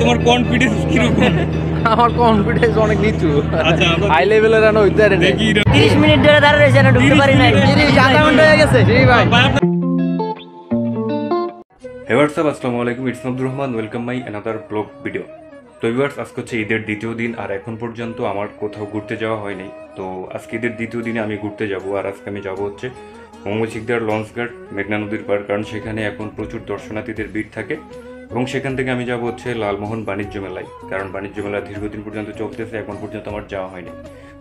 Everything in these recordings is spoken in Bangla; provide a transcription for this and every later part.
তোমার কনফিডেন্স কিরকম? আমার কনফিডেন্স অনেক নিচু। আচ্ছা হাই লেভেলের রান হইতে পারে না। 30 মিনিট ধরে দাঁড়িয়ে রয়েছে না, ঢুকতে পারি নাই। 30 আধা ঘন্টা হয়ে গেছে। জি ভাই। হে হোয়াটসঅ্যাপ, আসসালামু আলাইকুম, it's Abdur Rahman, welcome my another blog video. তো ভিউয়ার্স, আজকে হচ্ছে ঈদের দ্বিতীয় দিন, আর এখন পর্যন্ত আমার কোথাও ঘুরতে যাওয়া হয়নি। তো আজকে ঈদের দ্বিতীয় দিনে আমি ঘুরতে যাব, আর আজকে আমি যাব হচ্ছে মঙ্গলচিকদার লঞ্চঘাট, মেঘনা নদীর পার, কারণ সেখানে এখন প্রচুর দর্শনার্থীদের ভিড় থাকে। এবং সেখান থেকে আমি যাব হচ্ছে লালমোহন বাণিজ্য মেলায়, কারণ বাণিজ্য মেলা দীর্ঘদিন পর্যন্ত চলতেছে, এখন পর্যন্ত আমার যাওয়া হয়নি।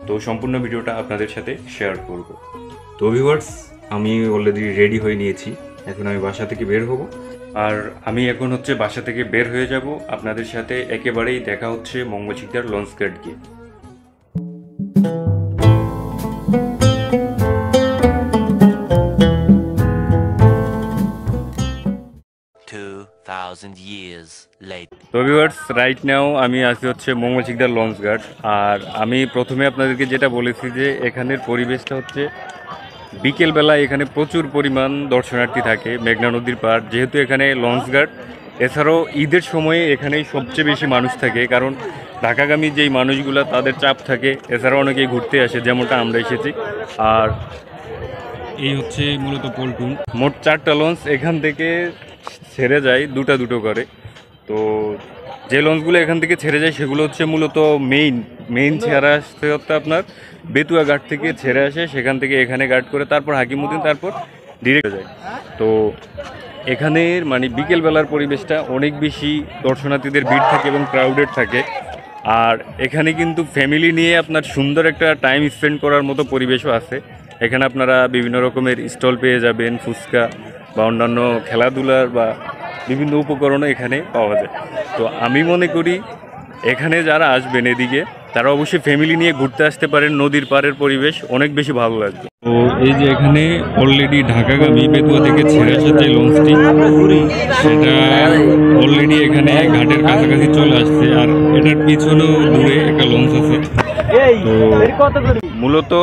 তো সম্পূর্ণ ভিডিওটা আপনাদের সাথে শেয়ার করব। তো ভিউয়ার্স, আমি অলরেডি রেডি হয়ে নিয়েছি, এখন আমি বাসা থেকে বের হব। আর আমি এখন হচ্ছে বাসা থেকে বের হয়ে যাব, আপনাদের সাথে একেবারেই দেখা হচ্ছে মঙ্গলচিকদার লঞ্চঘাট গিয়ে। তো ভিউয়ার্স, রাইট নাও আমি আছি হচ্ছে মঙ্গলচিকদার লঞ্চঘাট। আর আমি প্রথমে আপনাদেরকে যেটা বলেছি যে এখানের পরিবেশটা হচ্ছে বিকেলবেলা এখানে প্রচুর পরিমাণ দর্শনার্থী থাকে মেঘনা নদীর পার, যেহেতু এখানে লঞ্চঘাট। এছাড়াও ঈদের সময়ে এখানেই সবচেয়ে বেশি মানুষ থাকে, কারণ ঢাকাগামী যেই মানুষগুলো তাদের চাপ থাকে, এছাড়াও অনেকেই ঘুরতে আসে, যেমনটা আমরা এসেছি। আর এই হচ্ছে মূলত পল্টন, মোট 4টা লঞ্চ এখান থেকে ছেড়ে যায়, দুটো করে। তো যে লঞ্চগুলো এখান থেকে ছেড়ে যায় সেগুলো হচ্ছে মূলত মেইন ছেড়ে আসতে হচ্ছে আপনার বেতুয়া ঘাট থেকে ছেড়ে আসে, সেখান থেকে এখানে ঘাট করে তারপর হাকিমুদ্দিন, তারপর ডিরেক্ট যায়। তো এখানের মানে বিকেলবেলার পরিবেশটা অনেক বেশি দর্শনার্থীদের ভিড় থাকে এবং ক্রাউডেড থাকে। আর এখানে কিন্তু ফ্যামিলি নিয়ে আপনার সুন্দর একটা টাইম স্পেন্ড করার মতো পরিবেশও আছে। এখানে আপনারা বিভিন্ন রকমের স্টল পেয়ে যাবেন, ফুচকা বা অন্যান্য খেলাধুলার বা বিভিন্ন উপকরণও এখানে পাওয়া যায়। তো আমি মনে করি এখানে যারা আসবেন এদিকে, তারা অবশ্যই ফ্যামিলি নিয়ে ঘুরতে আসতে পারেন, নদীর পাড়ের পরিবেশ অনেক বেশি ভালো লাগবে। তো এই যে এখানে অলরেডি ঢাকাগামী বেতুয়া থেকে ছেড়ে আসা যে লঞ্চটি, সেটা অলরেডি এখানে ঘাটের কাছাকাছি চলে আসছে। আর এটার পিছনেও দূরে একটা লঞ্চ আছে। তো মূলত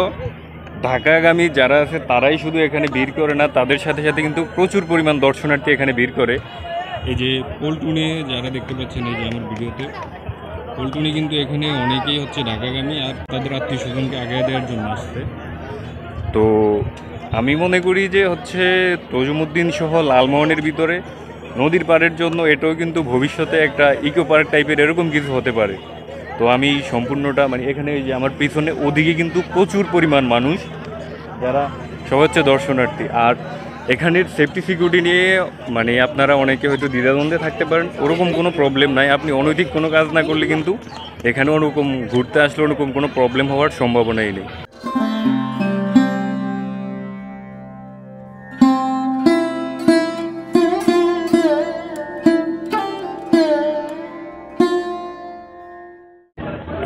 ঢাকাগামী যারা আছে তারাই শুধু এখানে ভিড় করে না, তাদের সাথে সাথে কিন্তু প্রচুর পরিমাণ দর্শনার্থী এখানে ভিড় করে। এই যে পল্টনে যারা দেখতে পাচ্ছেন, এই যে আমার ভিডিওতে পল্টনে কিন্তু এখানে অনেকেই হচ্ছে ঢাকাগামী, আর তাদের আত্মীয় স্বজনকে আগায় দেওয়ার জন্য আসছে। তো আমি মনে করি যে হচ্ছে তজুমুদ্দিন সহ লালমোহনের ভিতরে নদীর পাড়ের জন্য এটাও কিন্তু ভবিষ্যতে একটা ইকো পার্ক টাইপের এরকম কিছু হতে পারে। তো আমি সম্পূর্ণটা মানে এখানে এই যে আমার পিছনে ওদিকে কিন্তু প্রচুর পরিমাণ মানুষ, যারা সব হচ্ছে দর্শনার্থী। আর এখানের সেফটি সিকিউরিটি নিয়ে মানে আপনারা অনেকে হয়তো দ্বিধাদ্বন্দ্বে থাকতে পারেন, ওরকম কোনো প্রবলেম নাই। আপনি অনৈতিক কোনো কাজ না করলে কিন্তু এখানে ওরকম ঘুরতে আসলে ওরকম কোনো প্রবলেম হওয়ার সম্ভাবনাই নেই।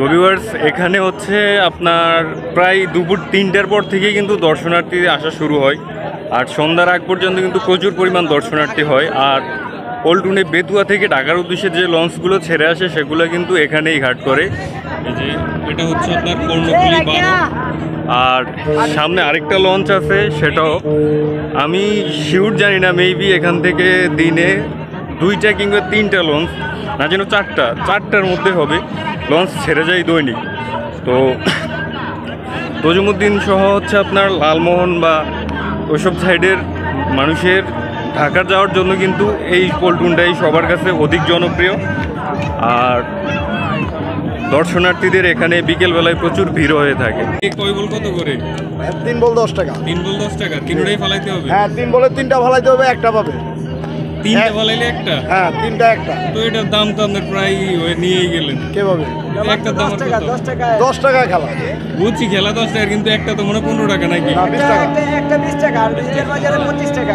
তো ভিউয়ার্স, এখানে হচ্ছে আপনার প্রায় দুপুর 3টার পর থেকে কিন্তু দর্শনার্থী আসা শুরু হয়, আর সন্ধ্যার আগ পর্যন্ত কিন্তু প্রচুর পরিমাণ দর্শনার্থী হয়। আর পল্টনে বেতুয়া থেকে ঢাকার উদ্দেশ্যে যে লঞ্চগুলো ছেড়ে আসে সেগুলো কিন্তু এখানেই ঘাট করে। এই যে এটা হচ্ছে আপনার কর্ণফুলী 12, আর সামনে আরেকটা লঞ্চ আছে, সেটাও আমি শিওর জানি না, মেবি এখান থেকে দিনে 2টা কিংবা 3টা লঞ্চ, না যেন 4টার মধ্যে হবে লঞ্চ ছেড়ে যায় দৈনিক। তো তজুমুদ্দিন সহ হচ্ছে আপনার লালমোহন বা ওইসব সাইডের মানুষের ঢাকা যাওয়ার জন্য কিন্তু এই পল্টনটাই সবার কাছে অধিক জনপ্রিয়। আর দর্শনার্থীদের এখানে বিকেলবেলায় প্রচুর ভিড় হয়ে থাকে। কয় বল কত করে? 3 বল 10 টাকা। 3 বল 10 টাকা, তিনটাই ফালাইতে হবে? হ্যাঁ, 3 বলে 3টা ফালাইতে হবে, একটা পাবে। 3টা ফালাইলে একটা? হ্যাঁ, 3টা একটা। তো এটার দাম তো আপনার প্রায় নিয়েই গেলেন। কে পাবে? একটা দাম 10 টাকা খেলা। বুঝছি, খেলা 10 টাকা, কিন্তু একটা তো মনে 15 টাকা নাকি? না, 20 টাকা। একটা 20 টাকা, আর নিজের বাজারে 25 টাকা।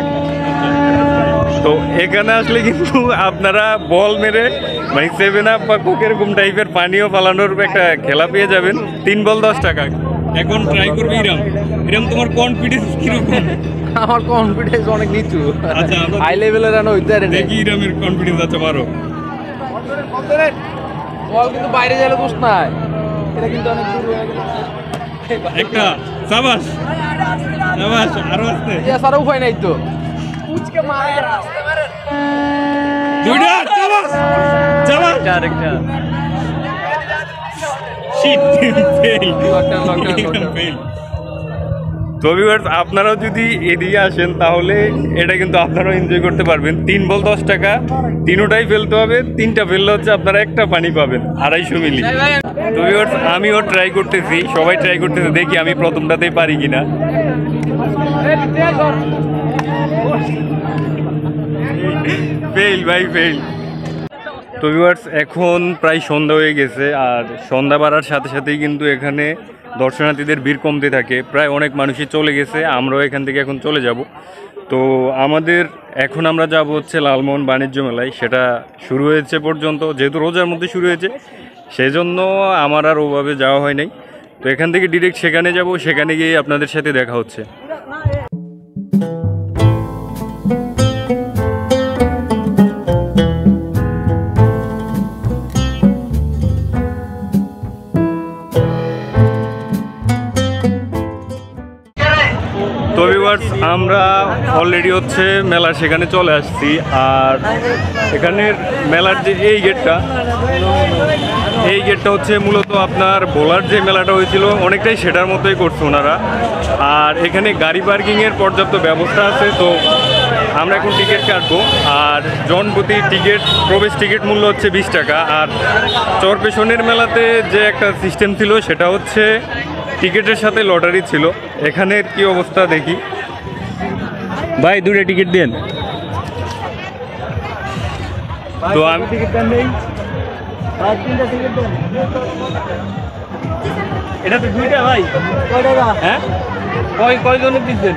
তো এখানে আসলে কিন্তু আপনারা বল মেরে মানে 7 আপ বা কোক এরকম টাইপের পানীয় পালানোর একটা খেলা পেয়ে যাবেন। 3 বল 10 টাকা। এখন ট্রাই করবে ইরাম, তোমার কনফিডেন্স কিরকম? আমার কনফিডেন্স অনেক নিচু। আচ্ছা, হাই লেভেলের রান হইতে পারে না। দেখি ইরামের কনফিডেন্স আছে, পারো। বল কিন্তু বাইরে গেলে দোষ নাই, এটা কিন্তু অনেক দূর হয়ে গেল। একটা সাবাস, আরো আসতে সারা উপায় নাই তো। দুইটা সাবাস। আরেকটা Shit, fail. Fail. তো ভিউয়ার্স, আপনারাও যদি এদিকে আসেন তাহলে এটা কিন্তু আপনারাও এনজয় করতে পারবেন। 3 বল 10 টাকা, তিনোটাই ফেলতে হবে। 3টা ফেললে হচ্ছে আপনারা একটা পানি পাবেন 250 মিলি। তো ভিউয়ার্স, আমিও ট্রাই করতেছি, সবাই ট্রাই করতেছে, দেখি আমি প্রথমটাতেই পারি কিনা। ফেল ভাই, ফেল। তো ভিউয়ার্স, এখন প্রায় সন্ধ্যা হয়ে গেছে, আর সন্ধ্যা বাড়ার সাথে সাথেই কিন্তু এখানে দর্শনার্থীদের ভিড় কমতে থাকে। প্রায় অনেক মানুষই চলে গেছে, আমরাও এখান থেকে এখন চলে যাব। তো এখন আমরা যাব হচ্ছে লালমোহন বাণিজ্য মেলায়। সেটা শুরু হয়েছে পর্যন্ত, যেহেতু রোজার মধ্যে শুরু হয়েছে সেজন্য আমার আর ওভাবে যাওয়া হয় নাই। তো এখান থেকে ডিরেক্ট সেখানে যাব, সেখানে গিয়ে আপনাদের সাথে দেখা হচ্ছে। তো ভিউয়ার্স, আমরা অলরেডি হচ্ছে মেলার সেখানে চলে আসছি। আর এখানের মেলার যে এই গেটটা হচ্ছে মূলত আপনার ভোলার যে মেলাটা হয়েছিল অনেকটাই সেটার মতোই করছে ওনারা। আর এখানে গাড়ি পার্কিংয়ের পর্যাপ্ত ব্যবস্থা আছে। তো আমরা এখন টিকিট কাটবো। আর জনপ্রতি প্রবেশ টিকিট মূল্য হচ্ছে 20 টাকা। আর চরপেশনের মেলাতে যে একটা সিস্টেম ছিল সেটা হচ্ছে টিকিটের সাথে লটারি ছিল। এখানের কি অবস্থা দেখি। ভাই, 2টা টিকিট দেন। তো আমি এটা তো 2টা ভাই। হ্যাঁ, কয়জনের দিচ্ছেন?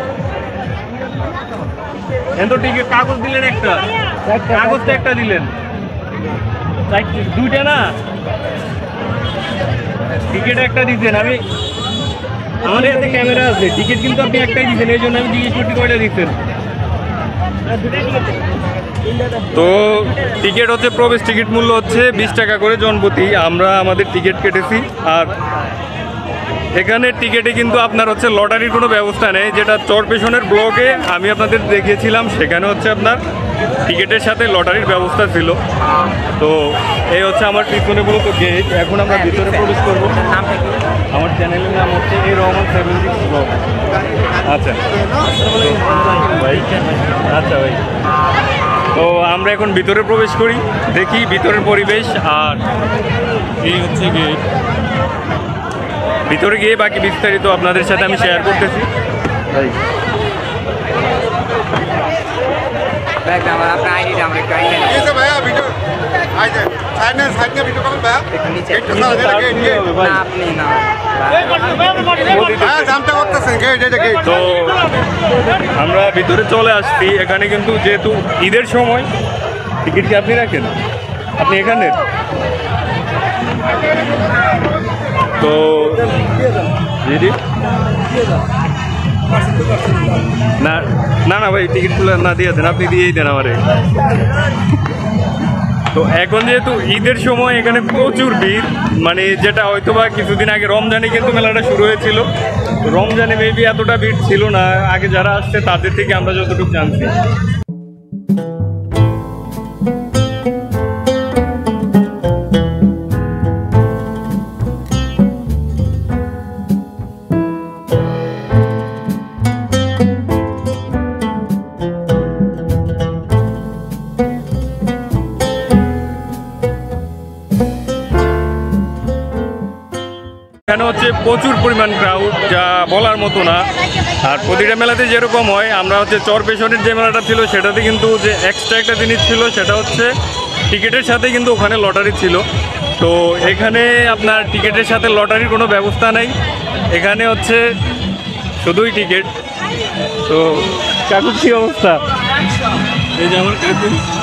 এত টিকিট কাগজ দিলেন একটা, কাগজ তো একটা দিলেন, 2টা না, টিকিট একটা দিচ্ছেন। আমাদের হাতে ক্যামেরা আছে, টিকিট কিন্তু আপনি একটাই দিচ্ছেন, এই জন্য আমি জিজ্ঞেস করতে কয়টা দিচ্ছেন। তো টিকিট হচ্ছে, প্রবেশ টিকিট মূল্য হচ্ছে 20 টাকা করে জনপ্রতি। আমরা আমাদের টিকিট কেটেছি। আর এখানে টিকিটে কিন্তু আপনার হচ্ছে লটারির কোনো ব্যবস্থা নেই, যেটা চরপেশনের ব্লগে আমি আপনাদের দেখিয়েছিলাম। সেখানে হচ্ছে আপনার টিকিটের সাথে লটারির ব্যবস্থা ছিল। তো এই হচ্ছে আমার পিছনে মূলত গেট। এখন আমরা ভিতরে প্রবেশ করবো। আমার চ্যানেলের নাম হচ্ছে রহমান 76 ব্লগ। আচ্ছা ভাই, আচ্ছা ভাই। তো আমরা এখন ভিতরে প্রবেশ করি, দেখি ভিতরের পরিবেশ। আর এই হচ্ছে গেট। ভিতরে গিয়ে বাকি বিস্তারিত আপনাদের সাথে আমি শেয়ার করতেছি। ভাই, তো আমরা ভিতরে চলে আসছি। এখানে কিন্তু যেহেতু ঈদের সময়, টিকিট কি আপনি রাখেন? আপনি এখানে তো দিদি না না না ভাই, টিকিটগুলো না দিয়ে দেন, আপনি দিয়েই দেন আমারে। তো এখন যেহেতু ঈদের সময় এখানে প্রচুর ভিড়, মানে যেটা হয়তো বা কিছুদিন আগে রমজানে কিন্তু মেলাটা শুরু হয়েছিল। রমজানে মেবি এতটা ভিড় ছিল না, আগে যারা আসছে তাদের থেকে আমরা যতটুকু জানছি। এখানে হচ্ছে প্রচুর পরিমাণ ক্রাউড, যা বলার মতো না। আর প্রতিটা মেলাতে যেরকম হয়, আমরা হচ্ছে চরপেশনের যে মেলাটা ছিল সেটাতে কিন্তু যে এক্সট্রা একটা জিনিস ছিল সেটা হচ্ছে টিকিটের সাথে কিন্তু ওখানে লটারি ছিল। তো এখানে আপনার টিকিটের সাথে লটারির কোনো ব্যবস্থা নাই, এখানে হচ্ছে শুধুই টিকিট। তো কাকুর কী অবস্থা? এই যে আমার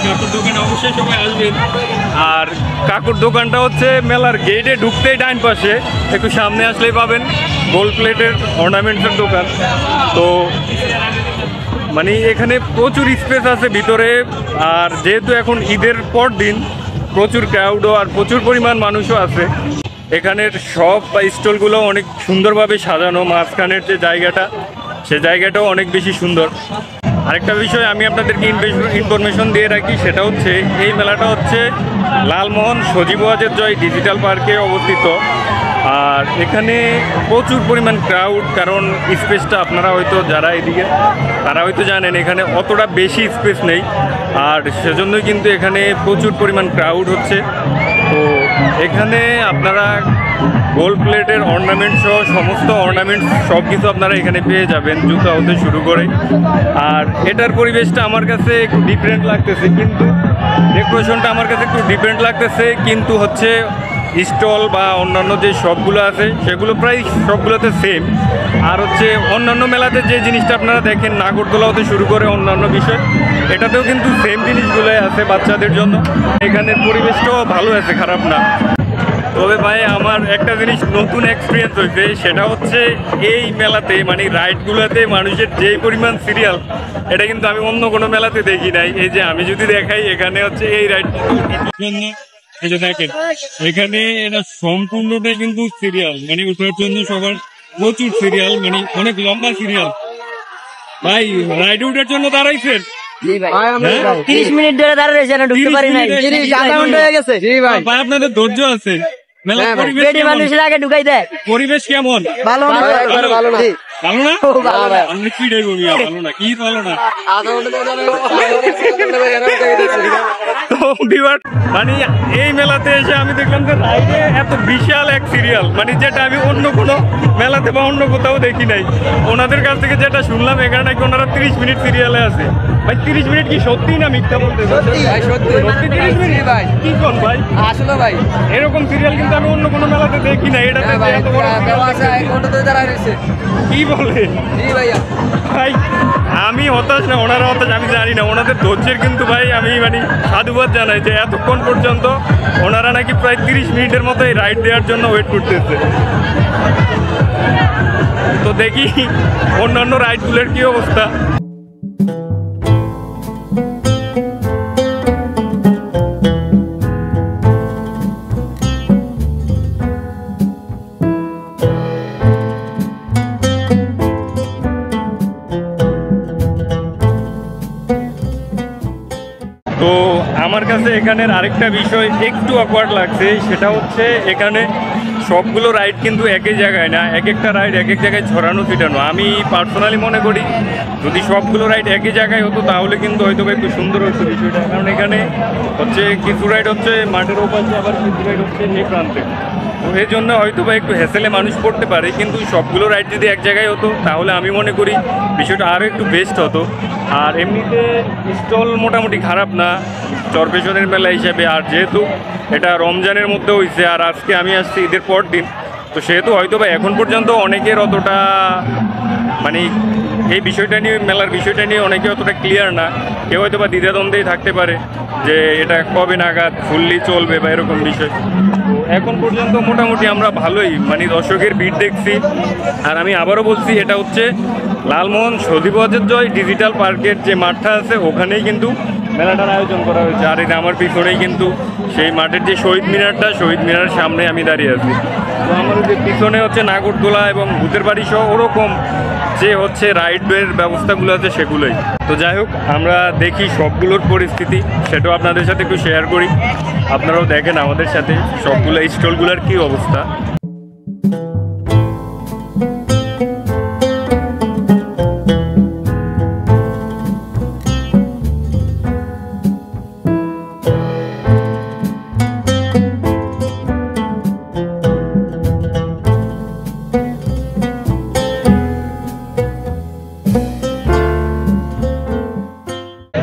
কাকুর দোকানে অবশ্যই সবাই আসবেন। আর কাকুর দোকানটা হচ্ছে মেলার গেটে ঢুকতেই ডাইন পাশে, একটু সামনে আসলেই পাবেন গোল্ড প্লেটের অর্নামেন্টসের দোকান। তো মানে এখানে প্রচুর স্পেস আছে ভিতরে। আর যেহেতু এখন ঈদের পর দিন, প্রচুর ক্রাউডও আর প্রচুর পরিমাণ মানুষও আছে। এখানের সব স্টলগুলো অনেক সুন্দরভাবে সাজানো, মাঝখানের যে জায়গাটা সে জায়গাটাও অনেক বেশি সুন্দর। আরেকটা বিষয় আমি আপনাদেরকে ইনফরমেশন দিয়ে রাখি, সেটা হচ্ছে এই মেলাটা হচ্ছে লালমোহন সজীব ওয়াজেদ জয় ডিজিটাল পার্কে অবস্থিত। আর এখানে প্রচুর পরিমাণ ক্রাউড, কারণ স্পেসটা আপনারা হয়তো যারা এদিকে তারা হয়তো জানেন এখানে অতটা বেশি স্পেস নেই, আর সেজন্যই কিন্তু এখানে প্রচুর পরিমাণ ক্রাউড হচ্ছে। তো এখানে আপনারা গোল্ড প্লেটের অর্নামেন্ট সহ সমস্ত অর্নামেন্টস সব কিছু আপনারা এখানে পেয়ে যাবেন, জুতা হতে শুরু করে। আর এটার পরিবেশটা আমার কাছে একটু ডিফারেন্ট লাগতেছে, কিন্তু ডেকোরেশনটা আমার কাছে একটু ডিফারেন্ট লাগতেছে, কিন্তু হচ্ছে স্টল বা অন্যান্য যে শপগুলো আছে সেগুলো প্রায় সবগুলোতে সেম। আর হচ্ছে অন্যান্য মেলাতে যে জিনিসটা আপনারা দেখেন নাগরদোলা হতে শুরু করে অন্যান্য বিষয়, এটাতেও কিন্তু সেম জিনিসগুলোই আছে বাচ্চাদের জন্য। এখানের পরিবেশটাও ভালো আছে, খারাপ না। তবে ভাই আমার একটা জিনিস নতুন এক্সপিরিয়েন্স হয়েছে, সেটা হচ্ছে এই মেলাতে মানে রাইডগুলোতে মানুষের যেই পরিমাণ সিরিয়াল, এটা কিন্তু আমি অন্য কোনো মেলাতে দেখি নাই। এই যে আমি যদি দেখাই, এখানে হচ্ছে এই রাইড এই যে দেখেন এখানে এটা সম্পূর্ণটাই কিন্তু সিরিয়াল, মানে ওঠার জন্য সবার প্রচুর সিরিয়াল, মানে অনেক লম্বা সিরিয়াল। ভাই রাইড উঠার জন্য দাঁড়াইছেন? 30 মিনিট ধরে দাঁড়িয়ে রয়েছে না, ঢুকতে পারি নাই। আধা ঘন্টা হয়ে গেছে। ভাই আপনাদের ধৈর্য আছে? মেলার পরিবেশ পেটি কেমন? মানুষের আগে ঢুকাই দেয়। পরিবেশ কেমন? ভালো না ভালো না ভালো না? ভালো না। আমি কি দেখবো ভালো না, কি ভালো না? তো বিবার মানে এই মেলাতে এসে আমি দেখলাম যে রাইডে এত বিশাল এক সিরিয়াল, মানে যেটা আমি অন্য কোনো মেলাতে বা অন্য কোথাও দেখি নাই। ওনাদের কাছ থেকে যেটা শুনলাম, এখানে নাকি ওনারা 30 মিনিট সিরিয়ালে আছে। ভাই 30 মিনিট কি সত্যি না মিথ্যা বলতে? সত্যি 30 মিনিট ভাই। কি কোন ভাই? আসলে ভাই এরকম সিরিয়াল কিন্তু আমি অন্য কোনো মেলাতে দেখি না। এটা এত বড় serial কি বলে ভাই? আমি হতাশ না, ওনারা হতাশ আমি জানি না। ওনাদের ধৈর্যের কিন্তু ভাই আমি মানে সাধুবাদ জানাই যে এতক্ষণ পর্যন্ত ওনারা নাকি প্রায় 30 মিনিটের মতো এই রাইড দেওয়ার জন্য ওয়েট করতেছে। তো দেখি অন্যান্য রাইডগুলোর কি অবস্থা। তো আমার কাছে এখানের আরেকটা বিষয় একটু অকওয়ার্ড লাগছে, সেটা হচ্ছে এখানে সবগুলো রাইড কিন্তু একই জায়গায় না, এক একটা রাইড এক এক জায়গায় ছড়ানো ছিটানো। আমি পার্সোনালি মনে করি যদি সবগুলো রাইড একই জায়গায় হতো তাহলে কিন্তু হয়তো একটু সুন্দর হতো বিষয়টা, কারণ এখানে হচ্ছে কিছু রাইড হচ্ছে মাঠের ওপাশে, আবার কিছু রাইড হচ্ছে এই প্রান্তে। তো এই জন্য হয়তো বা একটু হ্যাসেলে মানুষ পড়তে পারে, কিন্তু সবগুলো রাইড যদি এক জায়গায় হতো তাহলে আমি মনে করি বিষয়টা আরও একটু বেস্ট হতো। আর এমনিতে স্টল মোটামুটি খারাপ না চরপেশনের মেলা হিসাবে। আর যেহেতু এটা রমজানের মধ্যে হয়েছে আর আজকে আমি আসছি ঈদের পর দিন, তো সেহেতু হয়তো বা এখন পর্যন্ত অনেকের অতটা মানে এই বিষয়টা নিয়ে মেলার বিষয়টা নিয়ে অনেকে অতটা ক্লিয়ার না। কেউ হয়তো বা দ্বিধাদ্বন্দ্বেই থাকতে পারে যে এটা কবে নাগাদ ফুললি চলবে বা এরকম বিষয়। তো এখন পর্যন্ত মোটামুটি আমরা ভালোই মানে দর্শকের ভিড় দেখছি। আর আমি আবারও বলছি, এটা হচ্ছে লালমোহন সজীব ওয়াজেদ জয় ডিজিটাল পার্কের যে মাঠটা আছে ওখানেই কিন্তু মেলাটার আয়োজন করা হয়েছে। আর এটা আমার পিছনেই কিন্তু সেই মাঠের যে শহীদ মিনারটা, শহীদ মিনারের সামনে আমি দাঁড়িয়ে আছি। তো আমার যে পিছনে হচ্ছে নাগরদোলা এবং ভূতের বাড়ি সহ ওরকম যে হচ্ছে রাইডের ব্যবস্থাগুলো আছে সেগুলোই। তো যাই হোক, আমরা দেখি সবগুলোর পরিস্থিতি, সেটাও আপনাদের সাথে একটু শেয়ার করি। আপনারাও দেখেন আমাদের সাথে সবগুলো স্টলগুলোর কী অবস্থা।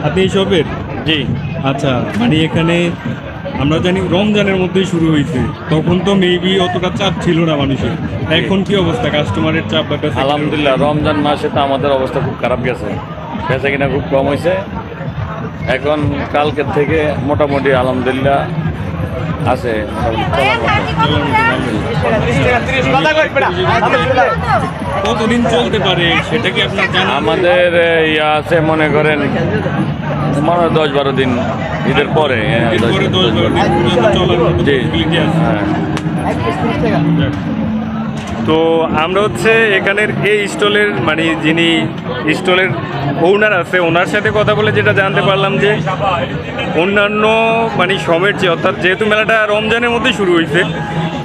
আপনি এই শপের? জি। আচ্ছা, মানে এখানে আমরা জানি রমজানের মধ্যেই শুরু হয়েছে, তখন তো মেবি অতটা চাপ ছিল না মানুষের। এখন কি অবস্থা কাস্টমারের চাপ? আলহামদুলিল্লাহ রমজান মাসে তো আমাদের অবস্থা খুব খারাপ গেছে, বেচা কিনা খুব কম হয়েছে। এখন কালকের থেকে মোটামুটি আলহামদুলিল্লাহ আছে। কতদিন চলতে পারে সেটা কি আপনার জানা? আমাদের ইয়া আছে মনে করেন 10-12 দিন ঈদের পরে। এরপরে 10-12 দিন পর্যন্ত চলার মতো জি। possibility আছে। হ্যাঁ। তো তো আমরা হচ্ছে এখানের এই স্টলের মানে যিনি স্টলের ওনার আছে ওনার সাথে কথা বলে যেটা জানতে পারলাম যে অন্যান্য মানে সময়ের চেয়ে, অর্থাৎ যেহেতু মেলাটা রমজানের মধ্যে শুরু হয়েছে,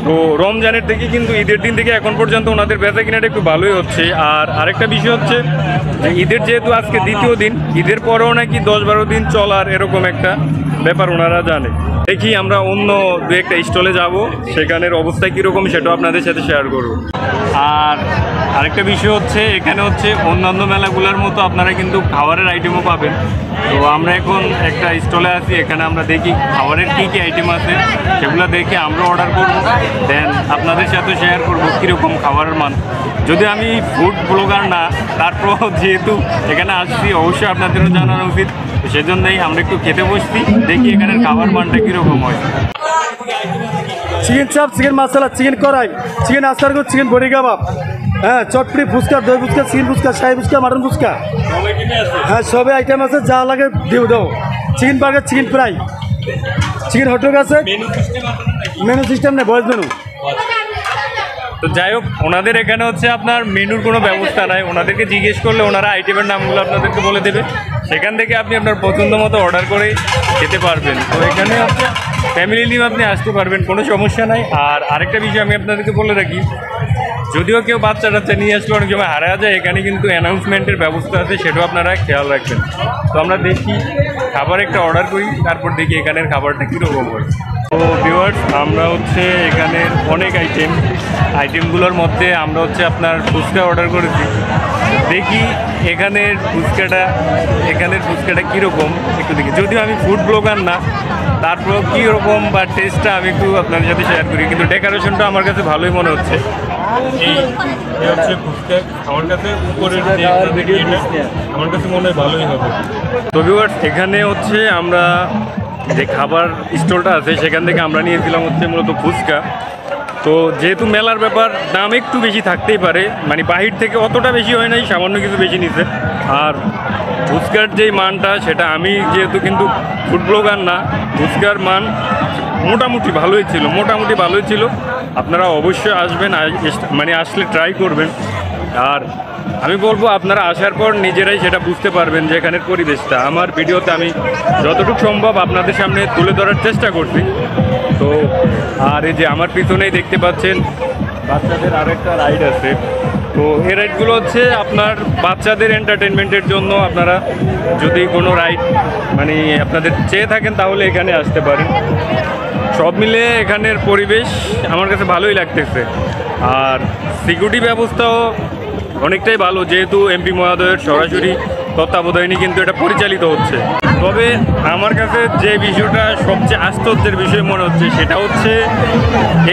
তো রমজানের থেকে কিন্তু ঈদের দিন থেকে এখন পর্যন্ত ওনাদের বেচা কিনাটা একটু ভালোই হচ্ছে। আর আরেকটা বিষয় হচ্ছে যে ঈদের যেহেতু আজকে দ্বিতীয় দিন, ঈদের পরেও নাকি 10-12 দিন চলার এরকম একটা ব্যাপার ওনারা জানে। দেখি আমরা অন্য দু একটা স্টলে যাব, সেখানের অবস্থা কীরকম সেটাও আপনাদের সাথে শেয়ার করব। আর আরেকটা বিষয় হচ্ছে এখানে হচ্ছে অন্যান্য মেলাগুলোর মতো আপনারা কিন্তু খাবারের আইটেমও পাবেন। তো আমরা এখন একটা স্টলে আছি, এখানে আমরা দেখি খাবারের কী কী আইটেম আছে সেগুলো দেখে আমরা অর্ডার করব, দেন আপনাদের সাথে শেয়ার করবো কীরকম খাবারের মান। যদি আমি ফুড ব্লগার না, তারপর যেহেতু এখানে আসছি অবশ্যই আপনাদেরও জানানো উচিত, তো সেজন্যই আমরা একটু খেতে বসছি, দেখি এখানের খাবার মানটা কীরকম হয়। চিকেন চাপ, চিকেন মশলা, চিকেন কড়াই, চিকেন আচার, চিকেন বড়ি কাবাব, হ্যাঁ চটপটি, ফুচকা, দই ফুচকা, চিকেন ফুচকা, শাহী ফুচকা, মাটন ফুচকা, হ্যাঁ সবই আইটেম আছে, যা লাগে দিয়ে দাও। Chicken burger, chicken fry, chicken hot dog আছে, মেনু সিস্টেম নেই, ভয়েস মেনু। তো যাই হোক, ওনাদের এখানে হচ্ছে আপনার মেনুর কোনো ব্যবস্থা নাই, ওনাদেরকে জিজ্ঞেস করলে ওনারা আইটেমের নামগুলো আপনাদেরকে বলে দেবে, সেখান থেকে আপনি আপনার পছন্দ মতো অর্ডার করে খেতে পারবেন। তো এখানে ফ্যামিলি নিয়ে আপনি আসতে পারবেন, কোনো সমস্যা নাই। আর আরেকটা বিষয় আমি আপনাদেরকে বলে রাখি, যদিও কেউ বাচ্চা টাচ্চা নিয়ে আসলে অনেক সময় হারা যায়, এখানে কিন্তু অ্যানাউন্সমেন্টের ব্যবস্থা আছে, সেটাও আপনারা খেয়াল রাখবেন। তো আমরা দেখি খাবার একটা অর্ডার করি, তারপর দেখি এখানের খাবারটা কীরকম হয়। তো ভিউয়ার্স, আমরা হচ্ছে এখানের অনেক আইটেমগুলোর মধ্যে আমরা হচ্ছে আপনার ফুচকা অর্ডার করেছি। দেখি এখানের ফুচকাটা কীরকম একটু দেখি। যদিও আমি ফুড ব্লগার না, তারপর কীরকম বা টেস্টটা আমি একটু আপনাদের সাথে শেয়ার করি, কিন্তু ডেকোরেশনটা আমার কাছে ভালোই মনে হচ্ছে। এই হচ্ছে ফুচকা, আমার কাছে উপরের আমার কাছে মনে হয় ভালোই হবে। তো ভিউয়ার্স, এখানে হচ্ছে আমরা যে খাবার স্টলটা আছে সেখান থেকে আমরা নিয়েছিলাম হচ্ছে মূলত ফুচকা। তো যেহেতু মেলার ব্যাপার, দাম একটু বেশি থাকতেই পারে, মানে বাহির থেকে অতটা বেশি হয় নাই, সামান্য কিছু বেশি নিছে। আর ফুচকার যেই মানটা, সেটা আমি যেহেতু কিন্তু ফুড ব্লগার না, ফুচকার মান মোটামুটি ভালোই ছিল। আপনারা অবশ্যই আসবেন, মানে আসলে ট্রাই করবেন। আর আমি বলবো আপনারা আসার পর নিজেরাই সেটা বুঝতে পারবেন যে এখানের পরিবেশটা। আমার ভিডিওতে আমি যতটুকু সম্ভব আপনাদের সামনে তুলে ধরার চেষ্টা করছি। তো আর এই যে আমার পিছনেই দেখতে পাচ্ছেন বাচ্চাদের আরেকটা রাইড আছে। তো এই রাইডগুলো হচ্ছে আপনার বাচ্চাদের এন্টারটেনমেন্টের জন্য। আপনারা যদি কোনো রাইড মানে আপনাদের চেয়ে থাকেন তাহলে এখানে আসতে পারেন। সব মিলে এখানের পরিবেশ আমার কাছে ভালোই লাগতেছে। আর সিকিউরিটি ব্যবস্থাও অনেকটাই ভালো, যেহেতু এমপি মহোদয়ের সরাসরি তত্ত্বাবধানে কিন্তু এটা পরিচালিত হচ্ছে। তবে আমার কাছে যে বিষয়টা সবচেয়ে আশ্চর্যের বিষয় মনে হচ্ছে, সেটা হচ্ছে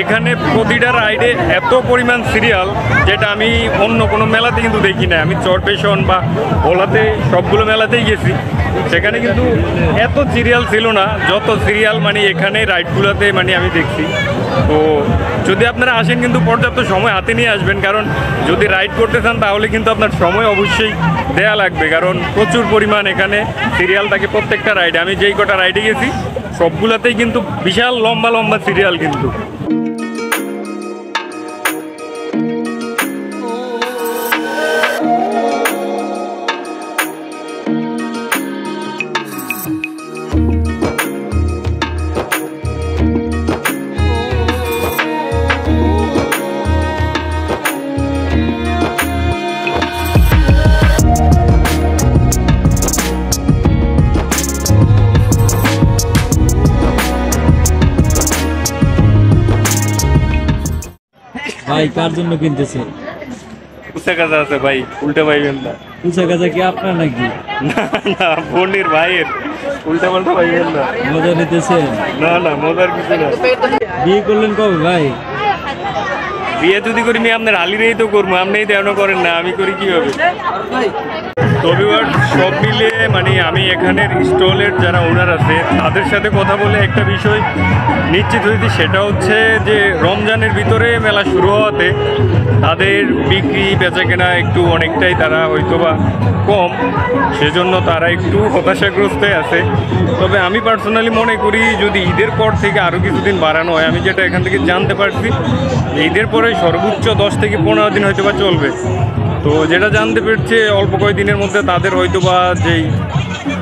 এখানে প্রতিটা রাইডে এত পরিমাণ সিরিয়াল, যেটা আমি অন্য কোনো মেলাতে কিন্তু দেখি না। আমি চরপেশন বা ওলাতে সবগুলো মেলাতেই গেছি, সেখানে কিন্তু এত সিরিয়াল ছিল না যত সিরিয়াল মানে এখানে রাইডগুলোতে মানে আমি দেখছি। তো যদি আপনারা আসেন কিন্তু পর্যাপ্ত সময় হাতে নিয়ে আসবেন, কারণ যদি রাইড করতে চান তাহলে কিন্তু আপনার সময় অবশ্যই দেয়া লাগবে, কারণ প্রচুর পরিমাণ এখানে সিরিয়াল থাকে প্রত্যেকটা রাইডে। আমি যেই কটা রাইডে গেছি সবগুলোতেই কিন্তু বিশাল লম্বা সিরিয়াল কিন্তু। ভাই কার জন্য কিনতেছে? উঁচা কাজা আছে ভাই, উল্টা পাইবেন না। উঁচা কাজা কি আপনার নাকি? না, বোনের ভাইয়ের, উল্টা পাল্টা পাইবেন না। মজা নিতেছেন? না, মজার কিছু না। বিয়ে করলেন কবে ভাই? বিয়ে যদি করি আমি আপনার আলিরেই তো করবো, আপনি তেমন করেন না, আমি করি কিভাবে? তো ভিউয়ার্স, সব মিলে মানে আমি এখানের স্টলের যারা ওনার আছে তাদের সাথে কথা বলে একটা বিষয় নিশ্চিত হয়েছি, সেটা হচ্ছে যে রমজানের ভিতরে মেলা শুরু হওয়াতে তাদের বিক্রি বেচাকেনা একটু অনেকটাই তারা হয়তোবা কম, সেজন্য তারা একটু হতাশাগ্রস্ত আছে। তবে আমি পার্সোনালি মনে করি যদি ঈদের পর থেকে আরও কিছুদিন বাড়ানো হয়, আমি যেটা এখান থেকে জানতে পারছি ঈদের পরে সর্বোচ্চ 10 থেকে 15 দিন হয়তোবা চলবে। তো যেটা জানতে পেরেছে অল্প কয়েকদিনের মধ্যে তাদের হয়তোবা যেই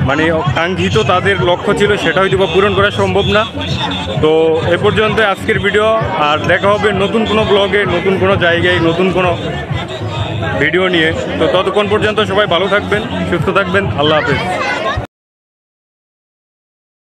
মানে কাঙ্ক্ষিত তাদের লক্ষ্য ছিল সেটা হয়তোবা পূরণ করা সম্ভব না। তো এ পর্যন্ত আজকের ভিডিও, আর দেখা হবে নতুন কোনো ব্লগে, নতুন কোনো জায়গায়, নতুন কোনো ভিডিও নিয়ে। তো ততক্ষণ পর্যন্ত সবাই ভালো থাকবেন, সুস্থ থাকবেন, আল্লাহ হাফেজ।